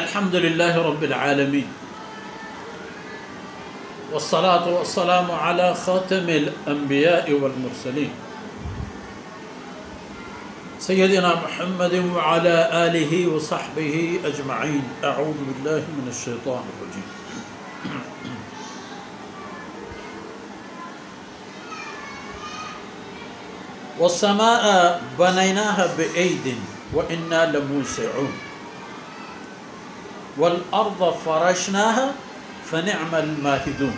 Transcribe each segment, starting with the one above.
الحمد لله رب العالمين والصلاة والسلام على خاتم الأنبياء والمرسلين سيدنا محمد وعلى آله وصحبه أجمعين. أعوذ بالله من الشيطان الرجيم. والسماء بنيناها بأيد وإنا لموسعون والأرض فرشناها فنعم الماهدون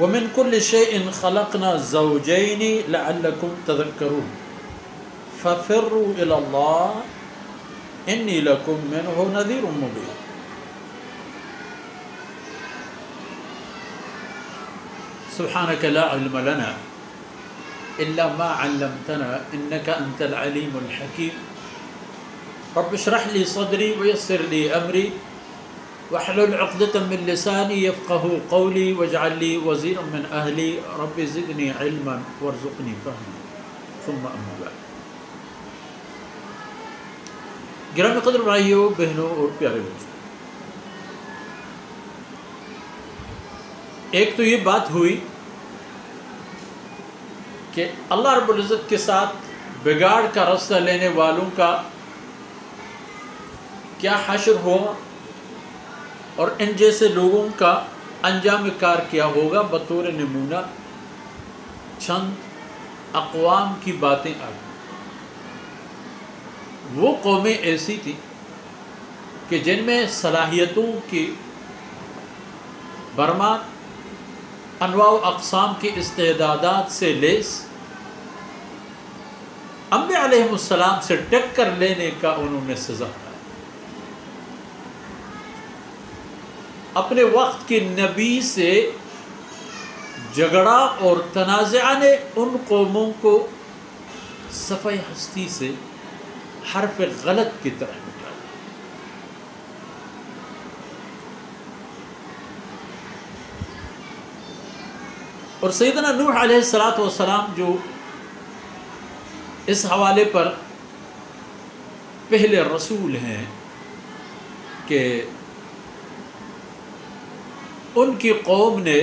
ومن كل شيء خلقنا زوجين لعلكم تذكرون ففروا إلى الله إني لكم منه نذير مبين. سبحانك لا علم لنا إلا ما علمتنا إنك أنت العليم الحكيم. رب اشرح لي صدري ويسر لي أمري واحلل عقدة من لساني يفقه قولي واجعل لي وزيرا من أهلي رب زدني علما وارزقني فهما. ثم أما بعد. گرامی قدر بھائیوں بہنوں اور پیارے بچوں، ایک تو یہ بات ہوئی کہ اللہ رب العزت کے ساتھ بگاڑ کا راستہ لینے والوں کا کیا حشر ہوگا اور ان جیسے لوگوں کا انجام کار کیا ہوگا. بطور نمونہ چند اقوام کی باتیں آئی. وہ قومیں ایسی تھیں کہ جن میں صلاحیتوں کی برمار، انواع و اقسام کی استعدادات سے لیس، انبیاء علیہ السلام سے ٹکر لینے کا انہوں نے سزا پایا. اپنے وقت کے نبی سے جھگڑا اور تنازع نے ان قوموں کو صفحہ ہستی سے حرف غلط کی طرح مٹا دیا. اور سیدنا نوح علیہ السلام جو اس حوالے پر پہلے رسول ہیں کہ ان کی قوم نے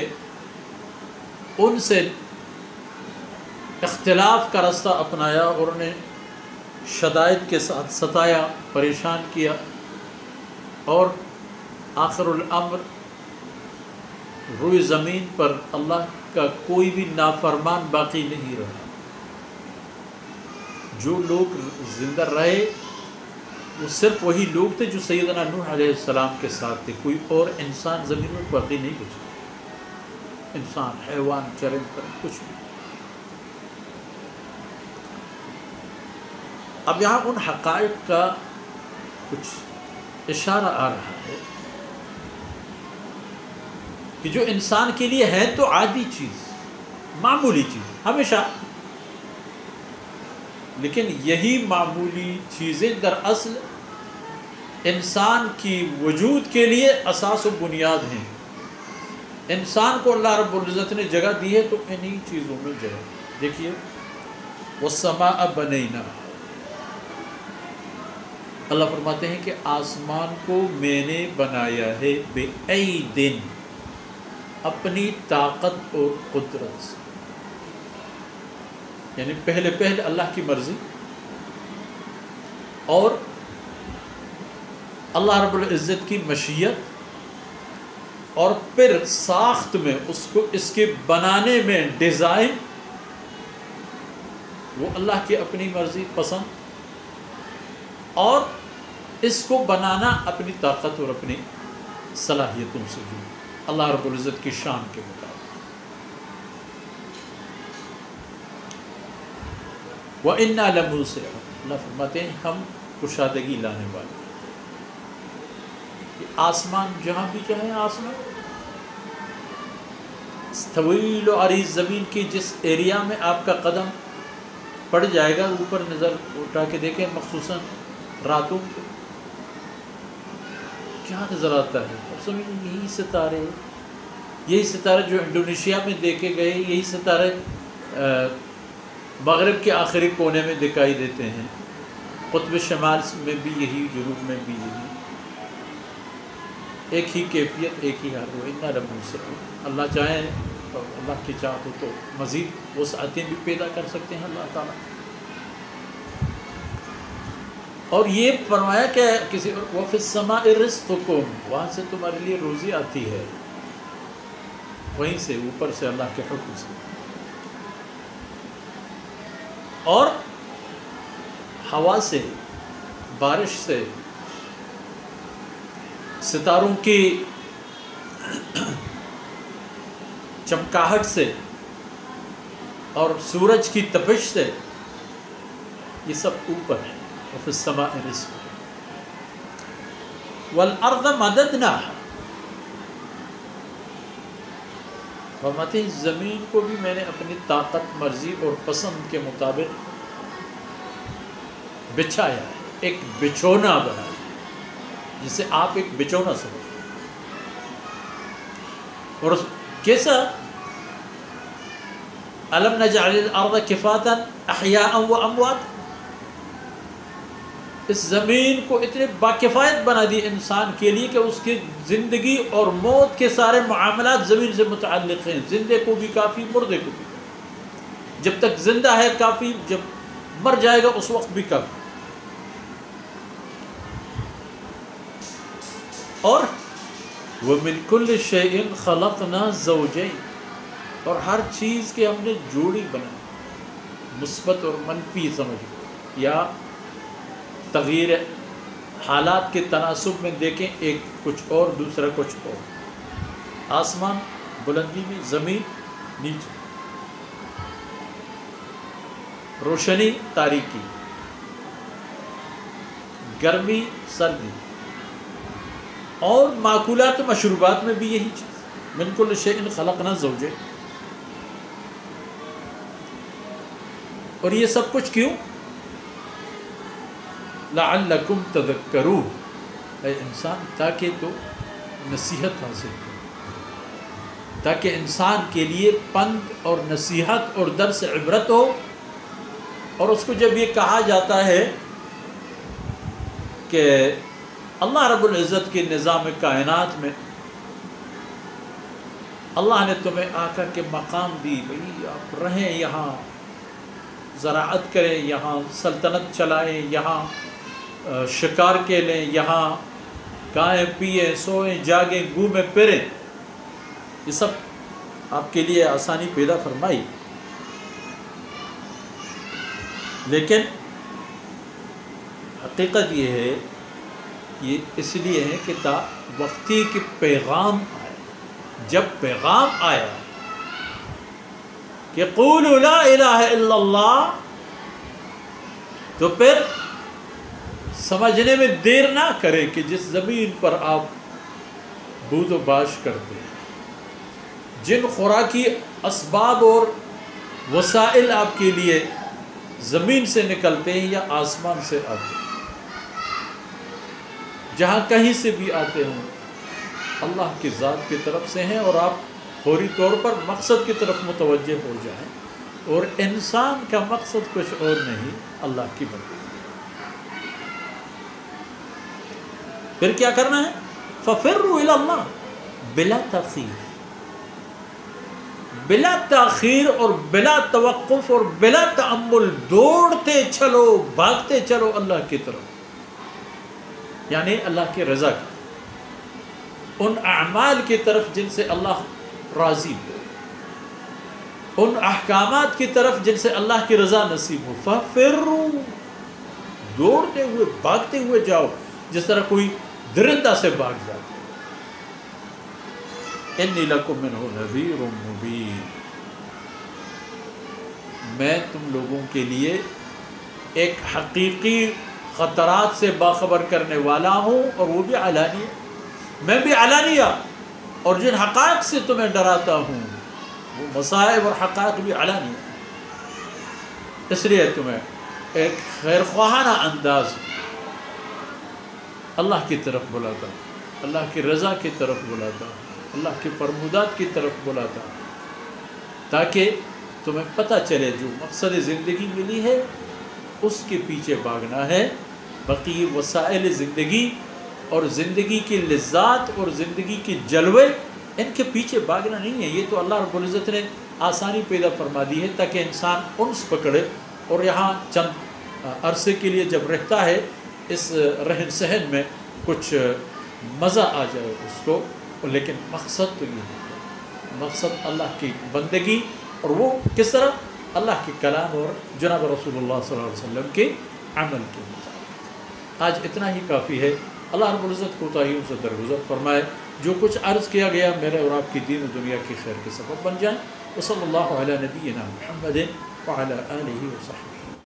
ان سے اختلاف کا راستہ اپنایا اور انہیں شدائد کے ساتھ ستایا، پریشان کیا، اور آخر الامر روئے زمین پر اللہ کا کوئی بھی نافرمان باقی نہیں رہا. جو لوگ زندہ رہے وہ صرف وہی لوگ تھے جو سیدنا نوح علیہ السلام کے ساتھ تھے. کوئی اور انسان زمین میں باقی نہیں بچا. انسان، حیوان، چرند پر کچھ نہیں. اب یہاں ان حقائق کا کچھ اشارہ آ رہا ہے کہ جو انسان کے لیے ہے تو عادی چیز، معمولی چیز ہمیشہ، لیکن یہی معمولی چیزیں دراصل انسان کی وجود کے لیے اساس و بنیاد ہیں. انسان کو اللہ رب العزت نے جگہ دی ہے تو انہی چیزوں میں جگہ. دیکھیے والسماء بنیناہا، اللہ فرماتے ہیں کہ آسمان کو میں نے بنایا ہے بِأَيْدٍ، اپنی طاقت اور قدرت سے. یعنی پہلے اللہ کی مرضی اور اللہ رب العزت کی مشیت، اور پھر ساخت میں اس کے بنانے میں ڈیزائن وہ اللہ کی اپنی مرضی، پسند، اور اس کو بنانا اپنی طاقت اور اپنی صلاحیتوں سے جو اللہ رب العزت کی شان کے مطابق. وَإِنَّا لَمُوسِعُونَ، اللہ فرماتے ہیں ہم کشادگی لانے والے ہیں. آسمان جہاں بھی چاہے، آسمان طویل و عریض زمین کی جس ایریا میں آپ کا قدم پڑ جائے گا، اوپر نظر اٹھا کے دیکھیں، مخصوصاً راتوں کو کیا نظر آتا ہے. اب سمجھیں یہی ستارے جو انڈونیشیا میں دیکھے گئے، یہی ستارے مغرب کے آخری کونے میں دکھائی دیتے ہیں. قطب شمال میں بھی یہی، جنوب میں بھی یہی، ایک ہی کیفیت، ایک ہی حال. وَإِنَّا لَمُوسِعُونَ. اللہ چاہیں اور اللہ کی چاہت ہو تو مزید وسعتیں بھی پیدا کر سکتے ہیں اللہ تعالیٰ. اور یہ فرمایا کہ کسی وَفِي السَّمَاءِ رِزْقُكُمْ، وہاں سے تمہارے لیے روزی آتی ہے، وہیں سے اوپر سے اللہ کے حکم سے. اور ہوا سے، بارش سے، ستاروں کی چمکاہٹ سے اور سورج کی تپش سے، یہ سب اوپر ہے. وفی السماء رزقکم والارض مددناها، فرماتے ہیں زمین کو بھی میں نے اپنی طاقت، مرضی اور پسند کے مطابق بچھایا ہے، ایک بچھونا بنایا، جسے آپ ایک بچھونا سمجھیں. اور کیسا؟ الم نجعل الارض کفاتا احیاء و اموات، اس زمین کو اتنے باکفایت بنا دی انسان کے لیے کہ اس کی زندگی اور موت کے سارے معاملات زمین سے متعلق ہیں. زندے کو بھی کافی، مردے کو بھی. جب تک زندہ ہے کافی، جب مر جائے گا اس وقت بھی کافی. اور وَمِن كُلِّ شَيْءٍ خَلَقْنَا زَوْجَيْنِ، اور ہر چیز کے ہم نے جوڑی بنائی، مثبت اور منفی سمجھ، یا تغییر حالات کے تناسب میں دیکھیں، ایک کچھ اور دوسرا کچھ اور. آسمان بلندی میں، زمین نیچے، روشنی تاریکی، گرمی سردی، اور معقولات و مشروبات میں بھی یہی چیز. من کل شیء خلقنا زوجین. اور یہ سب کچھ کیوں؟ لعلکم تذکرون، اے انسان تاکہ تو نصیحت حاصل کرو، تاکہ انسان کے لیے پند اور نصیحت اور درس عبرت ہو. اور اس کو جب یہ کہا جاتا ہے کہ اللہ رب العزت کے نظام کائنات میں اللہ نے تمہیں آقا کے مقام دی، بھئی آپ رہیں یہاں، زراعت کریں یہاں، سلطنت چلائیں یہاں، شکار کے لیں یہاں، کھائیں پیئیں سوئیں جاگیں گھومیں پھریں، یہ سب آپ کے لیے آسانی پیدا فرمائی. لیکن حقیقت یہ ہے، یہ اس لیے ہے کہ تا وقتی کہ پیغام آئے. جب پیغام آیا کہ قولوا لا الہ الا اللہ، تو پھر سمجھنے میں دیر نہ کرے کہ جس زمین پر آپ بود و باش کرتے ہیں، جن خوراکی اسباب اور وسائل آپ کے لیے زمین سے نکلتے ہیں یا آسمان سے آتے ہیں، جہاں کہیں سے بھی آتے ہوں، اللہ کی ذات کی طرف سے ہیں، اور آپ فوری طور پر مقصد کی طرف متوجہ ہو جائیں. اور انسان کا مقصد کچھ اور نہیں، اللہ کی بندگی. پھر کیا کرنا ہے؟ فَفِرُّوا إِلَى اللَّهِ بلا تاخیر، بلا تاخیر اور بلا توقف اور بلا تأمل، دوڑتے چلو، بھاگتے چلو اللہ کی طرف، یعنی اللہ کی رضا کی، ان اعمال کی طرف جن سے اللہ راضی ہو، ان احکامات کی طرف جن سے اللہ کی رضا نصیب ہو. فَفِرُّوا، دوڑتے ہوئے بھاگتے ہوئے جاؤ، جس طرح کوئی درندہ سے بھاگ جاتا ہے. اِنِّی لَکُم مِّنْهُ نَذِیرٌ مُّبِینٌ، میں تم لوگوں کے لیے ایک حقیقی خطرات سے باخبر کرنے والا ہوں، اور وہ بھی علانیہ. میں بھی علانیہ، اور جن حقائق سے تمہیں ڈراتا ہوں وہ مصائب اور حقائق بھی علانیہ. اس لیے تمہیں ایک خیر خواہانہ انداز اللہ کی طرف بلاتا ہوں، اللہ کی رضا کی طرف بلاتا ہوں، اللہ کے فرمودات کی طرف بلاتا ہوں، تاکہ تمہیں پتہ چلے جو مقصد زندگی ملی ہے اس کے پیچھے بھاگنا ہے. بقی وسائل زندگی اور زندگی کی لذات اور زندگی کے جلوے، ان کے پیچھے بھاگنا نہیں ہے. یہ تو اللہ رب العزت نے آسانی پیدا فرما دی ہے تاکہ انسان انس پکڑے اور یہاں چند عرصے کے لیے جب رہتا ہے اس رہن سہن میں کچھ مزہ آ جائے اس کو، لیکن مقصد تو یہ نہیں ہے. مقصد اللہ کی بندگی، اور وہ کس طرح؟ اللہ کے کلام اور جناب رسول اللہ صلی اللہ علیہ وسلم کے عمل کے مطابق. آج اتنا ہی کافی ہے. اللہ رب العزت کوتاہیوں سے درگزر فرمائے. جو کچھ عرض کیا گیا میرے اور آپ کی دین و دنیا کی خیر کے سبب بن جائیں. وصلی اللہ علی نبینا محمد وعلی آلہ وصحبہ.